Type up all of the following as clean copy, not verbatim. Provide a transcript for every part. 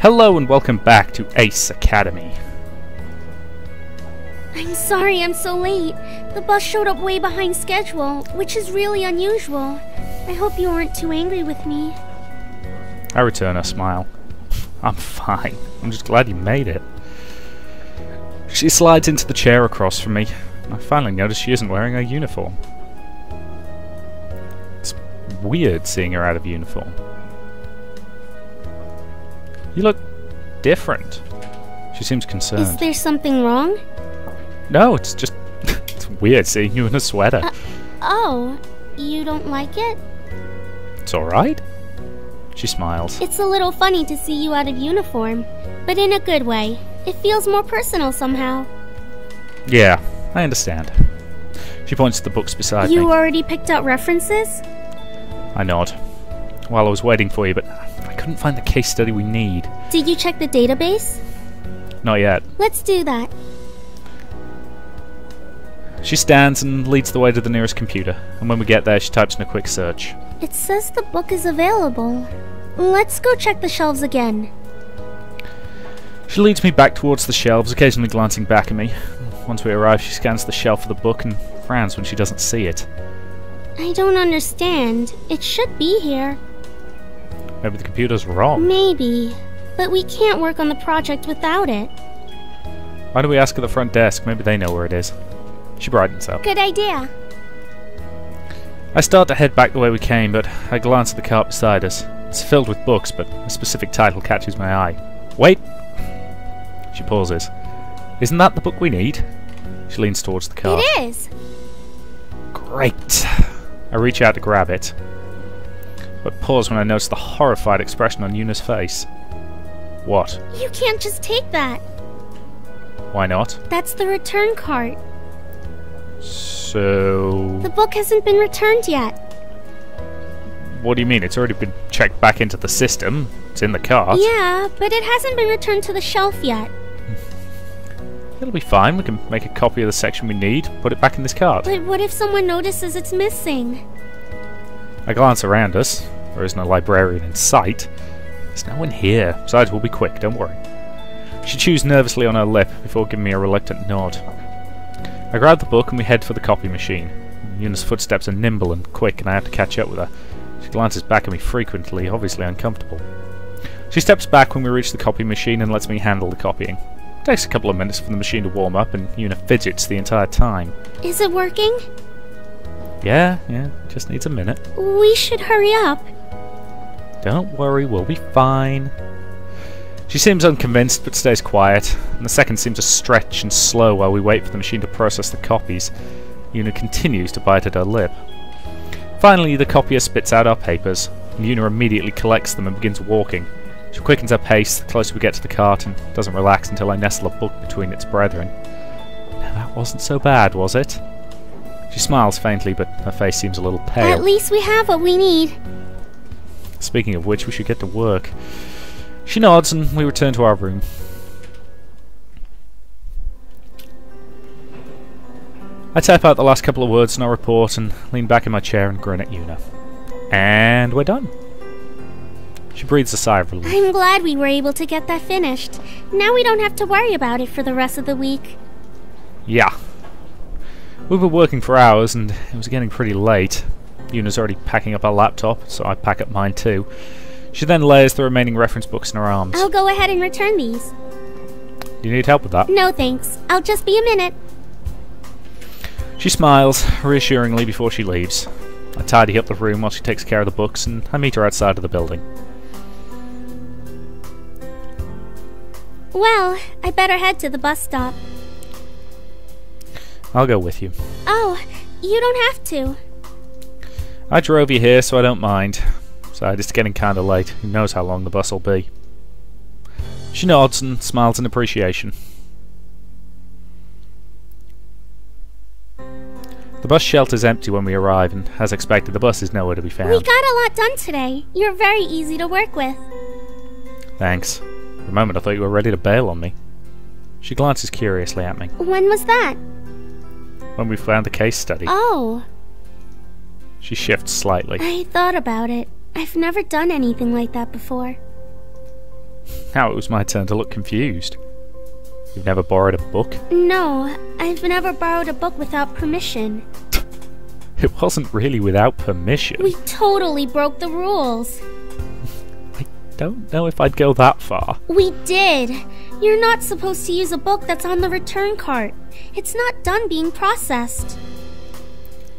Hello and welcome back to Ace Academy. I'm sorry I'm so late. The bus showed up way behind schedule, which is really unusual. I hope you aren't too angry with me. I return a smile. I'm fine. I'm just glad you made it. She slides into the chair across from me. I finally notice she isn't wearing her uniform. It's weird seeing her out of uniform. You look different. She seems concerned. Is there something wrong? No, it's just... it's weird seeing you in a sweater. Oh, you don't like it? It's alright. She smiles. It's a little funny to see you out of uniform, but in a good way. It feels more personal somehow. Yeah, I understand. She points to the books beside me. You already picked out references? I nod. While I was waiting for you, but I couldn't find the case study we need. Did you check the database? Not yet. Let's do that. She stands and leads the way to the nearest computer, and when we get there she types in a quick search. It says the book is available. Let's go check the shelves again. She leads me back towards the shelves, occasionally glancing back at me. Once we arrive, she scans the shelf for the book and frowns when she doesn't see it. I don't understand. It should be here. Maybe the computer's wrong. Maybe. But we can't work on the project without it. Why don't we ask at the front desk? Maybe they know where it is. She brightens up. Good idea. I start to head back the way we came, but I glance at the cart beside us. It's filled with books, but a specific title catches my eye. Wait! She pauses. Isn't that the book we need? She leans towards the cart. It is! Great! I reach out to grab it, but pause when I notice the horrified expression on Yuna's face. What? You can't just take that. Why not? That's the return cart. So... The book hasn't been returned yet. What do you mean? It's already been checked back into the system. It's in the cart. Yeah, but it hasn't been returned to the shelf yet. It'll be fine. We can make a copy of the section we need, put it back in this cart. But what if someone notices it's missing? I glance around us. There isn't a librarian in sight. There's no one here. Besides, we'll be quick, don't worry. She chews nervously on her lip before giving me a reluctant nod. I grab the book and we head for the copy machine. Yuna's footsteps are nimble and quick and I have to catch up with her. She glances back at me frequently, obviously uncomfortable. She steps back when we reach the copy machine and lets me handle the copying. It takes a couple of minutes for the machine to warm up and Yuuna fidgets the entire time. Is it working? Yeah, just needs a minute. We should hurry up. Don't worry, we'll be fine. She seems unconvinced but stays quiet, and the seconds seem to stretch and slow while we wait for the machine to process the copies. Yuuna continues to bite at her lip. Finally, the copier spits out our papers, and Yuuna immediately collects them and begins walking. She quickens her pace the closer we get to the cart and doesn't relax until I nestle a book between its brethren. Now that wasn't so bad, was it? She smiles faintly, but her face seems a little pale. At least we have what we need. Speaking of which, we should get to work. She nods and we return to our room. I type out the last couple of words in our report and lean back in my chair and grin at Yuuna. And we're done. She breathes a sigh of relief. I'm glad we were able to get that finished. Now we don't have to worry about it for the rest of the week. Yeah. We were working for hours and it was getting pretty late. Yuna's already packing up her laptop, so I pack up mine too. She then layers the remaining reference books in her arms. I'll go ahead and return these. Do you need help with that? No thanks. I'll just be a minute. She smiles reassuringly before she leaves. I tidy up the room while she takes care of the books and I meet her outside of the building. Well, I better head to the bus stop. I'll go with you. Oh, you don't have to. I drove you here, so I don't mind. Besides, it's getting kinda late. Who knows how long the bus will be. She nods and smiles in appreciation. The bus shelter's empty when we arrive, and as expected, the bus is nowhere to be found. We got a lot done today. You're very easy to work with. Thanks. For a moment I thought you were ready to bail on me. She glances curiously at me. When was that? When we found the case study. Oh. She shifts slightly. I thought about it. I've never done anything like that before. Now it was my turn to look confused. You've never borrowed a book? No, I've never borrowed a book without permission. It wasn't really without permission. We totally broke the rules. I don't know if I'd go that far. We did. You're not supposed to use a book that's on the return cart. It's not done being processed.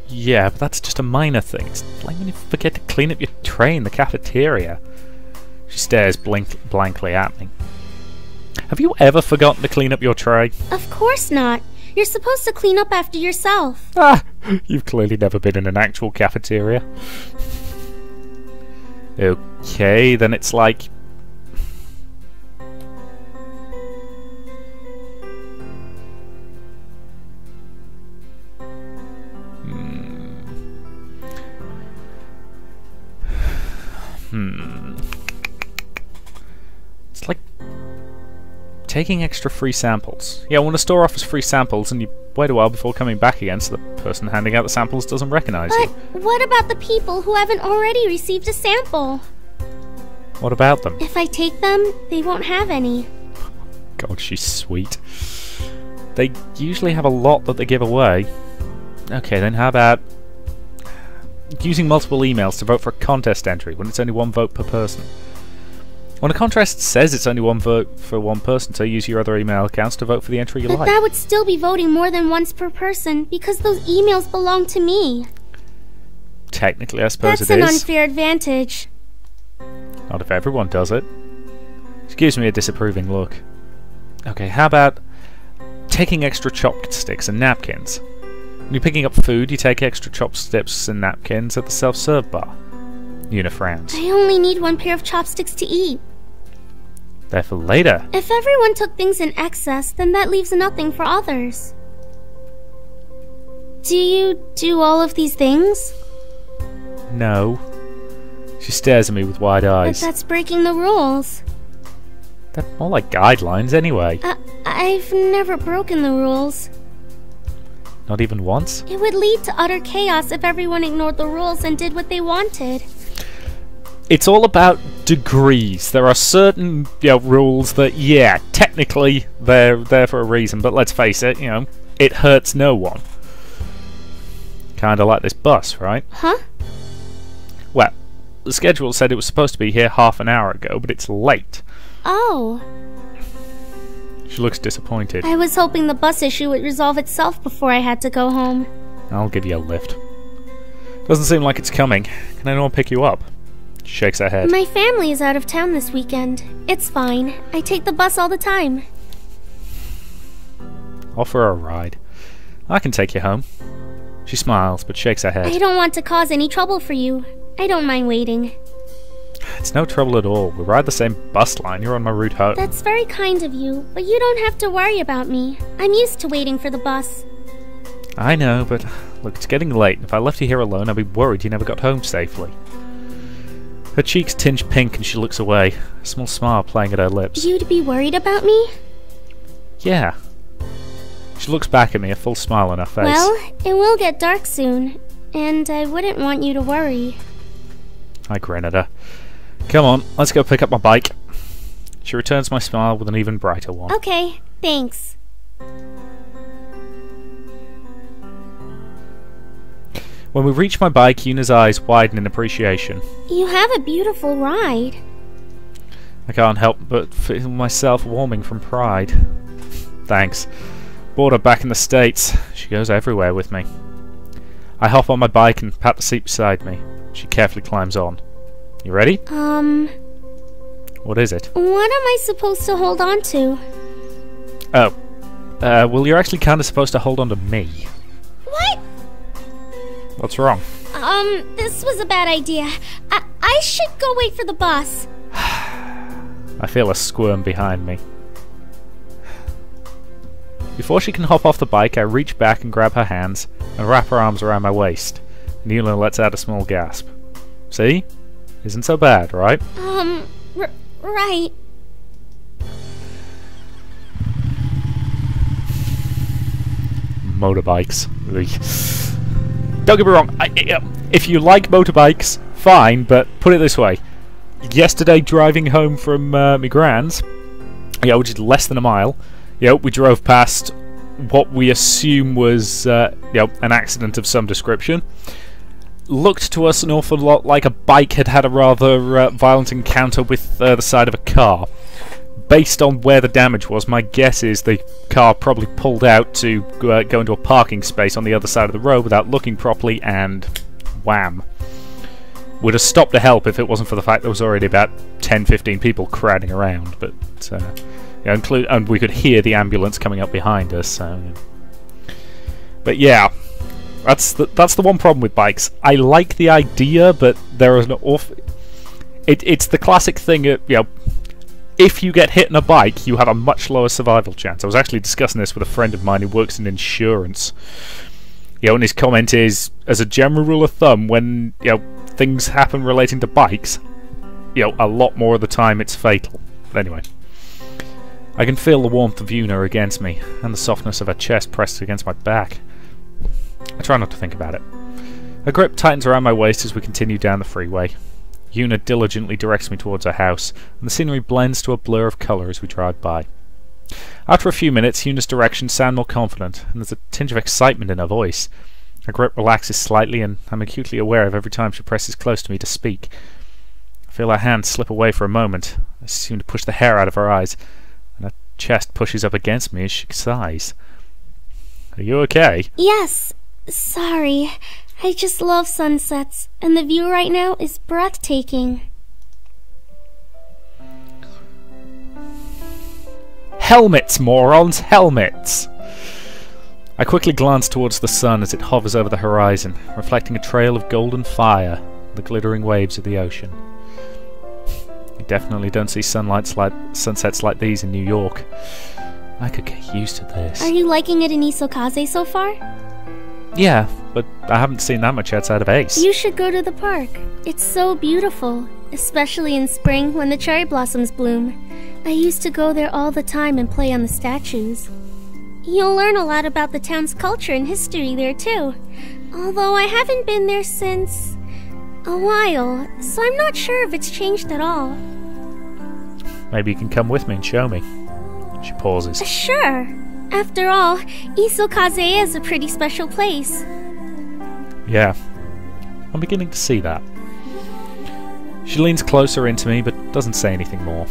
Yeah, but that's just a minor thing. It's like when you forget to clean up your tray in the cafeteria. She stares blankly at me. Have you ever forgotten to clean up your tray? Of course not. You're supposed to clean up after yourself. Ah, you've clearly never been in an actual cafeteria. Okay, then it's like... It's like taking extra free samples. Yeah, when a store offers free samples and you wait a while before coming back again so the person handing out the samples doesn't recognize you. But what about the people who haven't already received a sample? What about them? If I take them, they won't have any. God, she's sweet. They usually have a lot that they give away. Okay, then how about using multiple emails to vote for a contest entry when it's only one vote per person? When a contest says it's only one vote for one person, so use your other email accounts to vote for the entry you But like. that would still be voting more than once per person, because those emails belong to me. Technically, I suppose That's it an is. unfair advantage. Not if everyone does it. She gives me a disapproving look. Okay, how about taking extra chopsticks and napkins? When you're picking up food, you take extra chopsticks and napkins at the self-serve bar. Yuuna frowns. I only need one pair of chopsticks to eat. They're for later. If everyone took things in excess, then that leaves nothing for others. Do you do all of these things? No. She stares at me with wide But eyes. that's breaking the rules. They're more like guidelines anyway. I've never broken the rules. Not even once? It would lead to utter chaos if everyone ignored the rules and did what they wanted. It's all about degrees. There are certain rules that, yeah, technically they're there for a reason, but let's face it, it hurts no one. Kinda like this bus, right? Huh? Well, the schedule said it was supposed to be here half an hour ago, but it's late. Oh. She looks disappointed. I was hoping the bus issue would resolve itself before I had to go home. I'll give you a lift. Doesn't seem like it's coming. Can anyone pick you up? She shakes her head. My family is out of town this weekend. It's fine. I take the bus all the time. Offer her a ride. I can take you home. She smiles, but shakes her head. I don't want to cause any trouble for you. I don't mind waiting. It's no trouble at all. We ride the same bus line. You're on my route home. That's very kind of you, but you don't have to worry about me. I'm used to waiting for the bus. I know, but look, it's getting late. If I left you here alone, I'd be worried you never got home safely. Her cheeks tinge pink and she looks away, a small smile playing at her lips. You'd be worried about me? Yeah. She looks back at me, a full smile on her face. Well, it will get dark soon, and I wouldn't want you to worry. I grin at her. Come on, let's go pick up my bike. She returns my smile with an even brighter one. Okay, thanks. When we reach my bike, Yuna's eyes widen in appreciation. You have a beautiful ride. I can't help but feel myself warming from pride. Thanks. Brought her back in the States. She goes everywhere with me. I hop on my bike and pat the seat beside me. She carefully climbs on. You ready? What is it? What am I supposed to hold on to? Oh. Well, you're actually kind of supposed to hold on to me. What? What's wrong? This was a bad idea. I should go wait for the bus. I feel a squirm behind me. Before she can hop off the bike, I reach back and grab her hands and wrap her arms around my waist. Yuuna lets out a small gasp. See? Isn't so bad, right? Right. Motorbikes. Don't get me wrong, if you like motorbikes, fine, but put it this way. yesterday driving home from my grand's, which is less than a mile, we drove past what we assume was an accident of some description. Looked to us an awful lot like a bike had a rather violent encounter with the side of a car. Based on where the damage was, my guess is the car probably pulled out to go into a parking space on the other side of the road without looking properly, and wham. Would have stopped to help if it wasn't for the fact there was already about 10-15 people crowding around, but and we could hear the ambulance coming up behind us. But yeah, that's the one problem with bikes. I like the idea, but there is an awful. It's the classic thing. If you get hit in a bike, you have a much lower survival chance. I was actually discussing this with a friend of mine who works in insurance. And his comment is, as a general rule of thumb, when things happen relating to bikes, a lot more of the time it's fatal. But anyway, I can feel the warmth of Yuuna against me, and the softness of her chest pressed against my back. I try not to think about it. Her grip tightens around my waist as we continue down the freeway. Yuuna diligently directs me towards her house, and the scenery blends to a blur of colour as we drive by. After a few minutes, Yuuna's directions sound more confident, and there's a tinge of excitement in her voice. Her grip relaxes slightly, and I'm acutely aware of every time she presses close to me to speak. I feel her hand slip away for a moment. I seem to push the hair out of her eyes, and her chest pushes up against me as she sighs. Are you okay? Yes. Sorry. I just love sunsets, and the view right now is breathtaking. Helmets, morons! Helmets! I quickly glance towards the sun as it hovers over the horizon, reflecting a trail of golden fire on the glittering waves of the ocean. You definitely don't see sunsets like these in New York. I could get used to this. Are you liking it in Isokaze so far? Yeah, but I haven't seen that much outside of Ace. You should go to the park. It's so beautiful, especially in spring when the cherry blossoms bloom. I used to go there all the time and play on the statues. You'll learn a lot about the town's culture and history there too. Although I haven't been there since a while, so I'm not sure if it's changed at all. Maybe you can come with me and show me. She pauses. Sure. After all, Isokaze is a pretty special place. Yeah, I'm beginning to see that. She leans closer into me, but doesn't say anything more.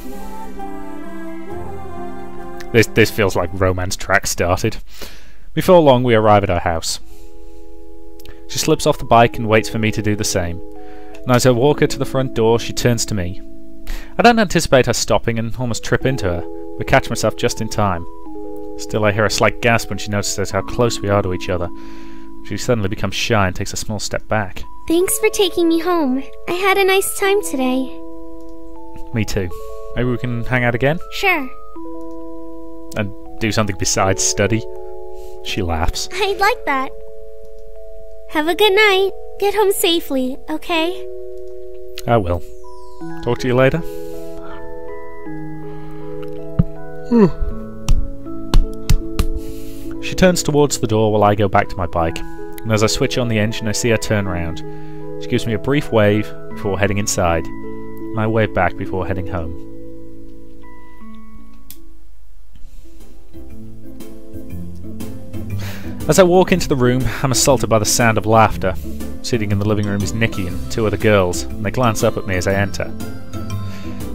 This feels like romance track started. Before long, we arrive at her house. She slips off the bike and waits for me to do the same. And as I walk her to the front door, she turns to me. I don't anticipate her stopping and almost trip into her, but catch myself just in time. Still, I hear a slight gasp when she notices how close we are to each other. She suddenly becomes shy and takes a small step back. Thanks for taking me home. I had a nice time today. Me too. Maybe we can hang out again? Sure. And do something besides study? She laughs. I'd like that. Have a good night. Get home safely, okay? I will. Talk to you later. She turns towards the door while I go back to my bike, and as I switch on the engine I see her turn round. She gives me a brief wave before heading inside, and I wave back before heading home. As I walk into the room, I'm assaulted by the sound of laughter. Sitting in the living room is Nikki and two other girls, and they glance up at me as I enter.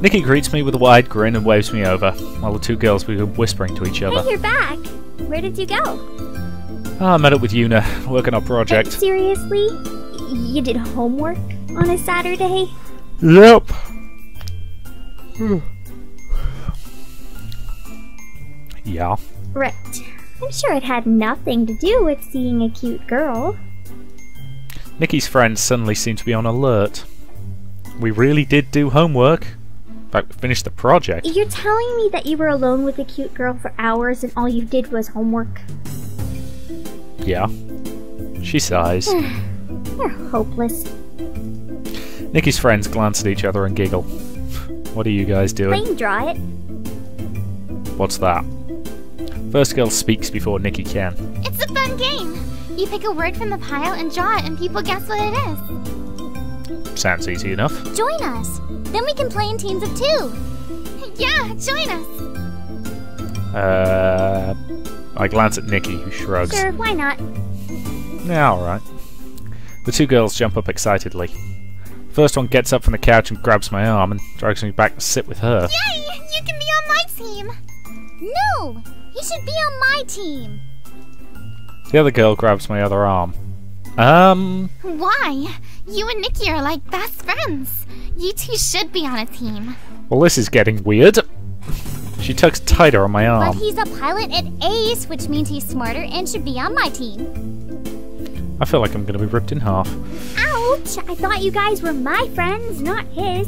Nikki greets me with a wide grin and waves me over, while the two girls begin whispering to each other. Hey, you're back! Where did you go? I met up with Yuuna, working on a project. Seriously? You did homework on a Saturday? Yep. Yeah. Right. I'm sure it had nothing to do with seeing a cute girl. Nikki's friends suddenly seem to be on alert. We really did do homework. In fact, we finished the project. You're telling me that you were alone with a cute girl for hours and all you did was homework? Yeah. She sighs. You're hopeless. Nikki's friends glance at each other and giggle. What are you guys doing? Playing Draw It. What's that? First girl speaks before Nikki can. It's a fun game. You pick a word from the pile and draw it and people guess what it is. Sounds easy enough. Join us. Then we can play in teams of 2. Yeah, join us. I glance at Nikki, who shrugs. Sure, why not? Yeah, alright. The 2 girls jump up excitedly. First one gets up from the couch and grabs my arm and drags me back to sit with her. Yay! You can be on my team! No! He should be on my team! The other girl grabs my other arm. Why? You and Nikki are like best friends. You two should be on a team. Well, this is getting weird. She tugs tighter on my arm. But he's a pilot at Ace, which means he's smarter and should be on my team. I feel like I'm going to be ripped in half. Ouch! I thought you guys were my friends, not his.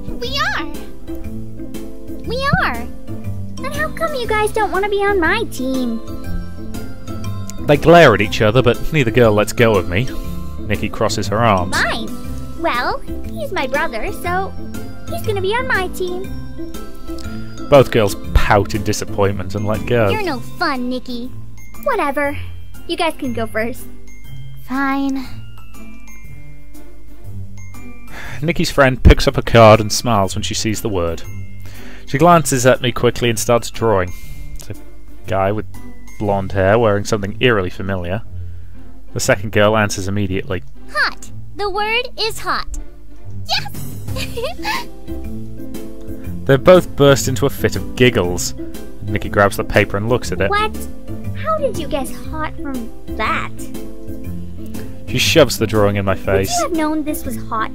We are. We are. Then how come you guys don't want to be on my team? They glare at each other, but neither girl lets go of me. Nikki crosses her arms. Fine. Well, he's my brother, so he's gonna be on my team. Both girls pout in disappointment and let go. You're no fun, Nikki. Whatever. You guys can go first. Fine. Nikki's friend picks up a card and smiles when she sees the word. She glances at me quickly and starts drawing. It's a guy with blonde hair wearing something eerily familiar. The second girl answers immediately. Hot. The word is hot. Yes! They both burst into a fit of giggles. Nikki grabs the paper and looks at it. What? How did you guess hot from that? She shoves the drawing in my Would face. you have known this was hot?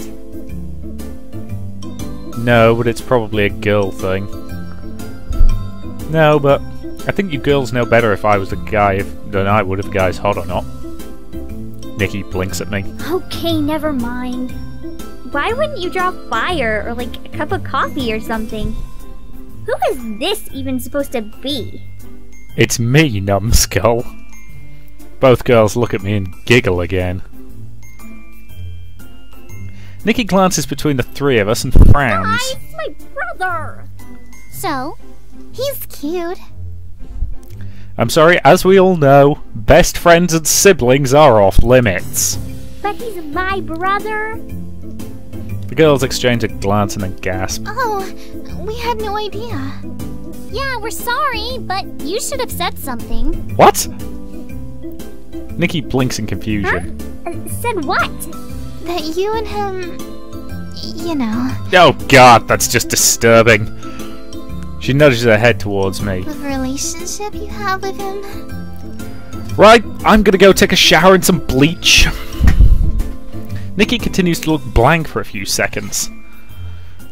No, but it's probably a girl thing. No, but I think you girls know better if I was a guy than I would if a guy's hot or not. Nikki blinks at me. Okay, never mind. Why wouldn't you draw fire or like a cup of coffee or something? Who is this even supposed to be? It's me, numbskull. Both girls look at me and giggle again. Nikki glances between the 3 of us and frowns. Guys, my brother! So, he's cute. I'm sorry, as we all know, best friends and siblings are off limits. But he's my brother! The girls exchange a glance and then gasp. Oh, we had no idea. Yeah, we're sorry, but you should have said something. What? Nikki blinks in confusion. Said what? That you and him... you know... Oh god, that's just disturbing. She nudges her head towards me. The relationship you have with him. Right, I'm gonna go take a shower and some bleach. Nikki continues to look blank for a few seconds.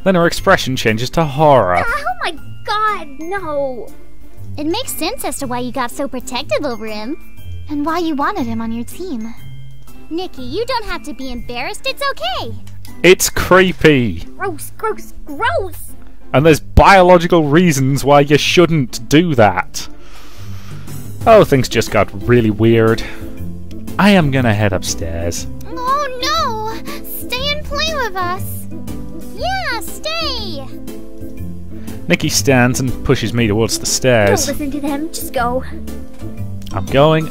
Then her expression changes to horror. Oh my god, no! It makes sense as to why you got so protective over him. And why you wanted him on your team. Nikki, you don't have to be embarrassed, it's okay. It's creepy. Gross, gross, gross! And there's biological reasons why you shouldn't do that. Oh, things just got really weird. I am gonna head upstairs. Oh no! Stay and play with us! Yeah, stay! Nikki stands and pushes me towards the Don't stairs. listen to them, just go. I'm going.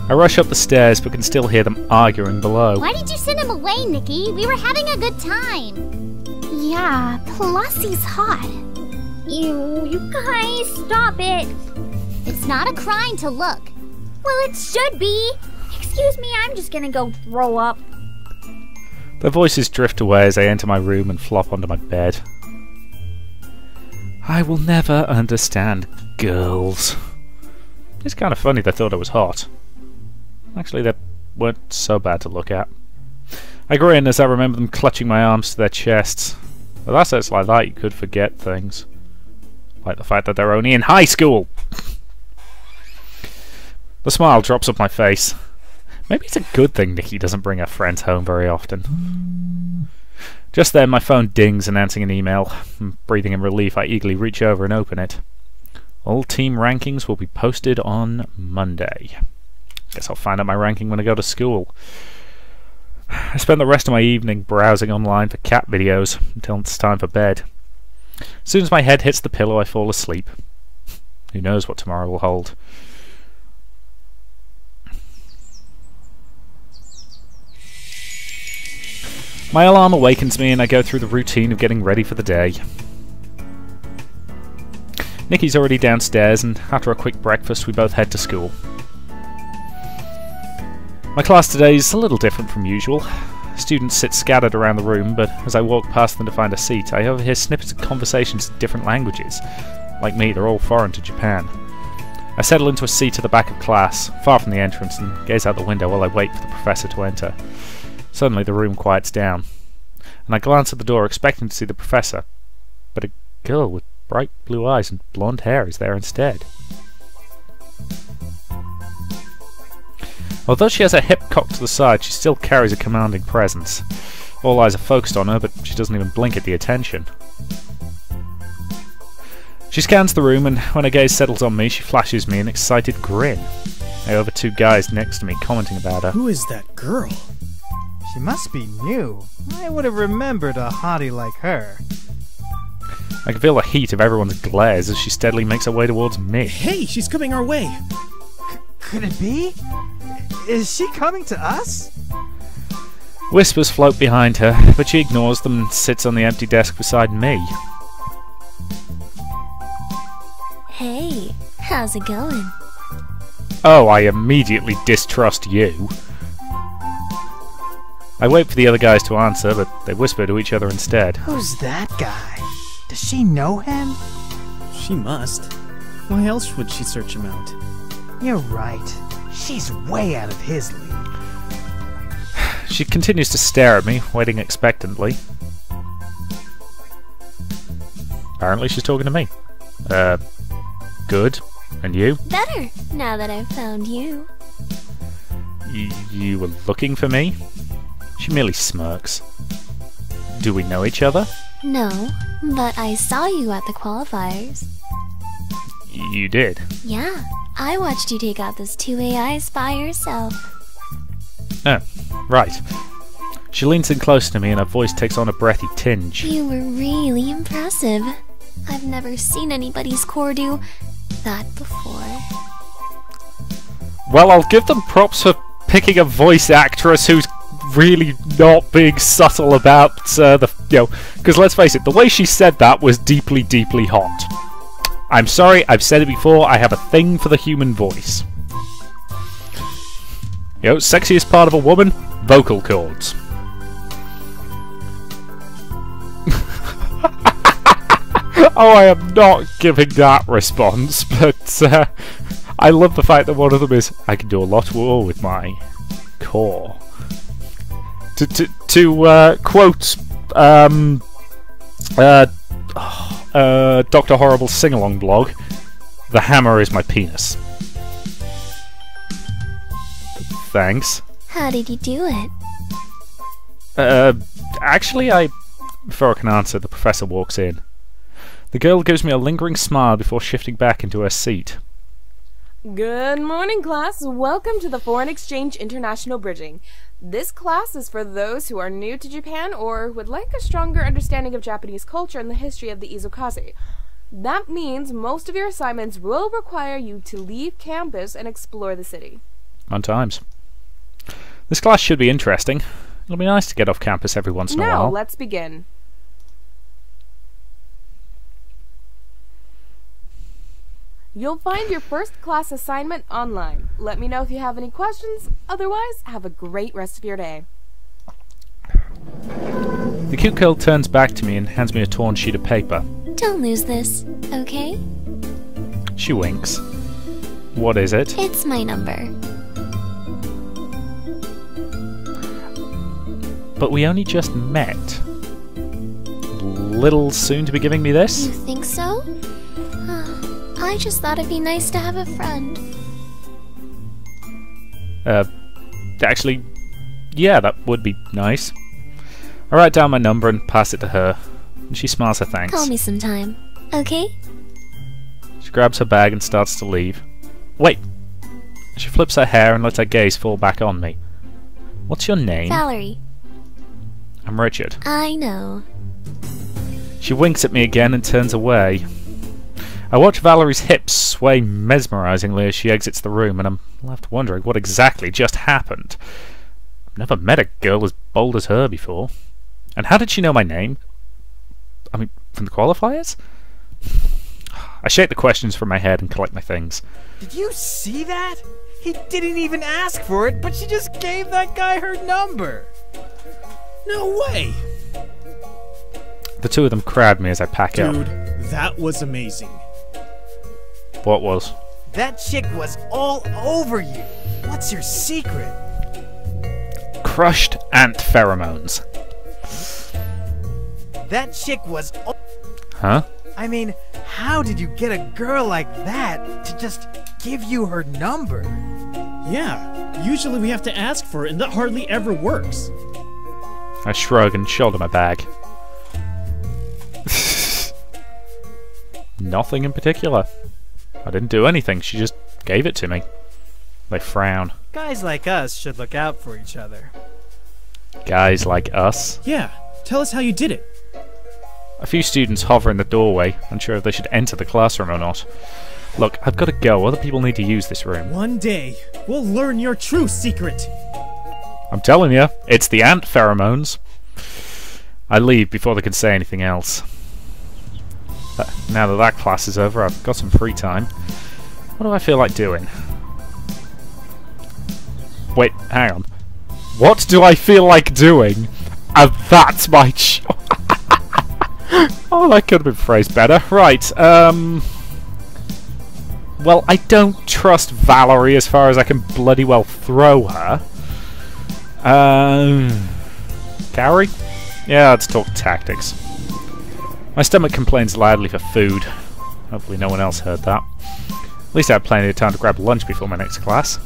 I rush up the stairs but can still hear them arguing below. Why did you send him away, Nikki? We were having a good time. Yeah, plus he's hot. Ew, you guys, stop it! It's not a crime to look. Well, it should be! Excuse me, I'm just gonna go throw up. Their voices drift away as I enter my room and flop onto my bed. I will never understand girls. It's kind of funny they thought I was hot. Actually, they weren't so bad to look at. I grin as I remember them clutching my arms to their chests. With assets like that, you could forget things. Like the fact that they're only in high school! The smile drops off my face. Maybe it's a good thing Nikki doesn't bring her friends home very often. Just then, my phone dings, announcing an email. Breathing in relief, I eagerly reach over and open it. All team rankings will be posted on Monday. Guess I'll find out my ranking when I go to school. I spend the rest of my evening browsing online for cat videos until it's time for bed. As soon as my head hits the pillow, I fall asleep. Who knows what tomorrow will hold. My alarm awakens me and I go through the routine of getting ready for the day. Nikki's already downstairs, and after a quick breakfast we both head to school. My class today is a little different from usual. Students sit scattered around the room, but as I walk past them to find a seat, I overhear snippets of conversations in different languages. Like me, they're all foreign to Japan. I settle into a seat at the back of class, far from the entrance, and gaze out the window while I wait for the professor to enter. Suddenly the room quiets down, and I glance at the door expecting to see the professor, but a girl with bright blue eyes and blonde hair is there instead. Although she has her hip cocked to the side, she still carries a commanding presence. All eyes are focused on her, but she doesn't even blink at the attention. She scans the room, and when her gaze settles on me, she flashes me an excited grin. I overhear two guys next to me commenting about her. Who is that girl? She must be new. I would have remembered a hottie like her. I can feel the heat of everyone's glares as she steadily makes her way towards me. Hey, she's coming our way. Could it be? Is she coming to us? Whispers float behind her, but she ignores them and sits on the empty desk beside me. Hey, how's it going? Oh, I immediately distrust you. I wait for the other guys to answer, but they whisper to each other instead. Who's that guy? Does she know him? She must. Why else would she search him out? You're right. She's way out of his league. She continues to stare at me, waiting expectantly. Apparently she's talking to me. Good. And you? Better, now that I've found you. You were looking for me? She merely smirks. Do we know each other? No, but I saw you at the qualifiers. You did? Yeah, I watched you take out those two AIs by yourself. Oh, right. She leans in close to me and her voice takes on a breathy tinge. You were really impressive. I've never seen anybody's score do that before. Well, I'll give them props for picking a voice actress who's really not being subtle about because let's face it, the way she said that was deeply, deeply hot. I'm sorry, I've said it before, I have a thing for the human voice. Sexiest part of a woman? Vocal cords. Oh, I am not giving that response, but I love the fact that one of them is, I can do a lot more with my core. To quote Dr. Horrible's sing-along blog, the hammer is my penis. Thanks. How did you do it? Actually, before I can answer, the professor walks in. The girl gives me a lingering smile before shifting back into her seat. Good morning, class. Welcome to the Foreign Exchange International Bridging. This class is for those who are new to Japan or would like a stronger understanding of Japanese culture and the history of the Izukaze. That means most of your assignments will require you to leave campus and explore the city. On times. This class should be interesting. It'll be nice to get off campus every once in a while. Now, let's begin. You'll find your first class assignment online. Let me know if you have any questions. Otherwise, have a great rest of your day. The cute girl turns back to me and hands me a torn sheet of paper. Don't lose this, okay? She winks. What is it? It's my number. But we only just met. Little soon to be giving me this? You think so? I just thought it'd be nice to have a friend. Actually, yeah, that would be nice. I write down my number and pass it to her, and she smiles her thanks. Call me sometime, okay? She grabs her bag and starts to leave. Wait! She flips her hair and lets her gaze fall back on me. What's your name? Valerie. I'm Richard. I know. She winks at me again and turns away. I watch Valerie's hips sway mesmerizingly as she exits the room, and I'm left wondering what exactly just happened. I've never met a girl as bold as her before. And how did she know my name? I mean, from the qualifiers? I shake the questions from my head and collect my things. Did you see that? He didn't even ask for it, but she just gave that guy her number. No way! The two of them crowd me as I pack up. Dude, that was amazing. What was? That chick was all over you. What's your secret? Crushed ant pheromones. That chick was... Huh? I mean, how did you get a girl like that to just give you her number? Yeah, usually we have to ask for it, and that hardly ever works. I shrug and shoulder my bag. Nothing in particular. I didn't do anything, she just gave it to me. They frown. Guys like us should look out for each other. Guys like us? Yeah, tell us how you did it. A few students hover in the doorway, unsure if they should enter the classroom or not. Look, I've got to go. Other people need to use this room. One day, we'll learn your true secret. I'm telling you, it's the ant pheromones. I leave before they can say anything else. Now that that class is over, I've got some free time. What do I feel like doing? Wait, hang on. What do I feel like doing? And that's my Oh, that could have been phrased better. Right, well, I don't trust Valerie as far as I can bloody well throw her. Carrie? Yeah, let's talk tactics. My stomach complains loudly for food. Hopefully no one else heard that. At least I had plenty of time to grab lunch before my next class.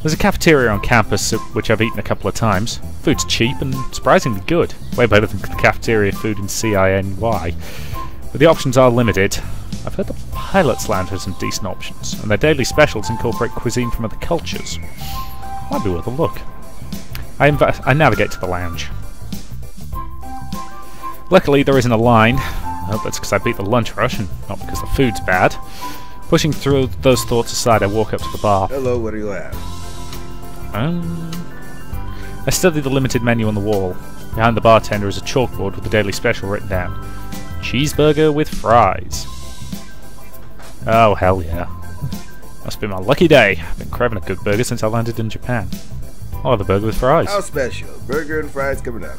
There's a cafeteria on campus, which I've eaten a couple of times. Food's cheap and surprisingly good. Way better than the cafeteria food in CINY. But the options are limited. I've heard the Pilot's Lounge has some decent options, and their daily specials incorporate cuisine from other cultures. Might be worth a look. I navigate to the lounge. Luckily, there isn't a line. I hope that's because I beat the lunch rush, and not because the food's bad. Pushing through those thoughts aside, I walk up to the bar. Hello, what do you have? I study the limited menu on the wall. Behind the bartender is a chalkboard with the daily special written down. Cheeseburger with fries. Oh, hell yeah. Must be my lucky day. I've been craving a good burger since I landed in Japan. I'll have a burger with fries. How special. Burger and fries coming up.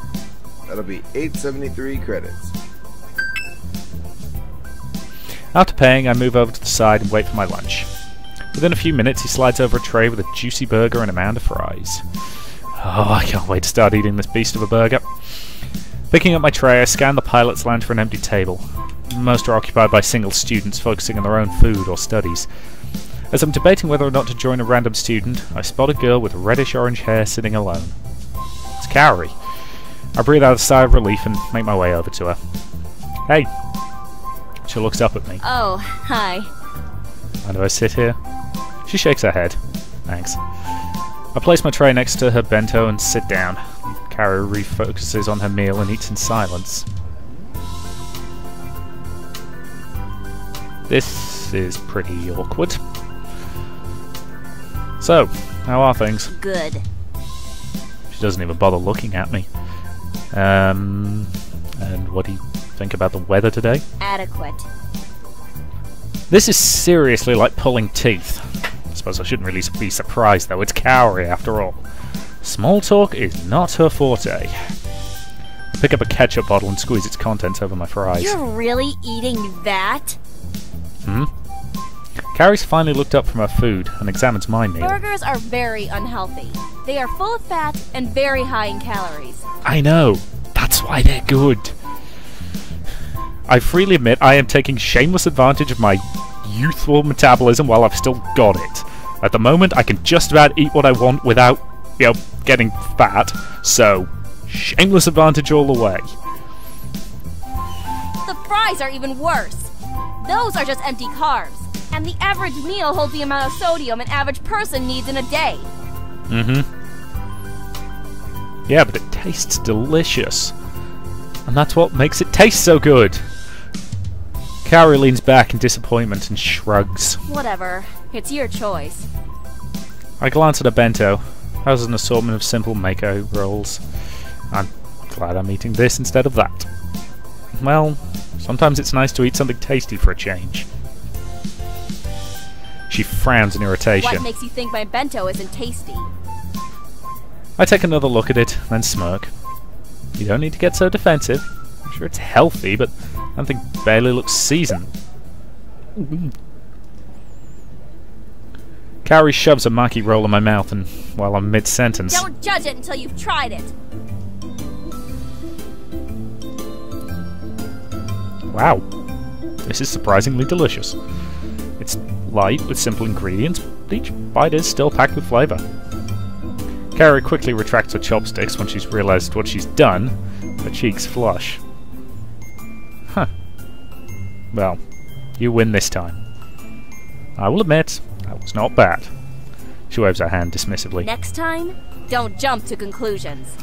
That'll be 873 credits. After paying, I move over to the side and wait for my lunch. Within a few minutes, he slides over a tray with a juicy burger and a mound of fries. Oh, I can't wait to start eating this beast of a burger. Picking up my tray, I scan the Pilot's Lounge for an empty table. Most are occupied by single students focusing on their own food or studies. As I'm debating whether or not to join a random student, I spot a girl with reddish-orange hair sitting alone. It's Carrie. I breathe out a sigh of relief and make my way over to her. Hey. She looks up at me. Oh, hi. Why do I sit here? She shakes her head. Thanks. I place my tray next to her bento and sit down. Carrie refocuses on her meal and eats in silence. This is pretty awkward. So, how are things? Good. She doesn't even bother looking at me. And what do you think about the weather today? Adequate. This is seriously like pulling teeth. I suppose I shouldn't really be surprised though, it's Kaori after all. Small talk is not her forte. I pick up a ketchup bottle and squeeze its contents over my fries. You're really eating that? Carrie's finally looked up from her food and examines my meal. Burgers are very unhealthy. They are full of fat and very high in calories. I know. That's why they're good. I freely admit I am taking shameless advantage of my youthful metabolism while I've still got it. At the moment, I can just about eat what I want without, getting fat. So, shameless advantage all the way. The fries are even worse. Those are just empty carbs. And the average meal holds the amount of sodium an average person needs in a day. Yeah, but it tastes delicious. And that's what makes it taste so good. Carrie leans back in disappointment and shrugs. Whatever. It's your choice. I glance at a bento. How's an assortment of simple mako rolls? I'm Glad I'm eating this instead of that. Well, sometimes it's nice to eat something tasty for a change. She frowns in irritation. What makes you think my bento isn't tasty? I take another look at it, then smirk. You don't need to get so defensive. I'm sure it's healthy, but I don't think barely looks seasoned. Kaori shoves a maki roll in my mouth and while I'm mid-sentence. Don't judge it until you've tried it. Wow, this is surprisingly delicious. It's light with simple ingredients, but each bite is still packed with flavour. Kaori quickly retracts her chopsticks when she's realised what she's done. Her cheeks flush. Huh. Well, you win this time. I will admit, that was not bad. She waves her hand dismissively. Next time, don't jump to conclusions.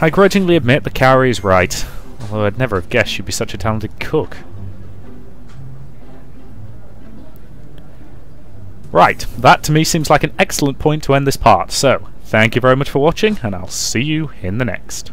I grudgingly admit that Kaori is right, although I'd never have guessed she'd be such a talented cook. Right, that to me seems like an excellent point to end this part, so thank you very much for watching, and I'll see you in the next.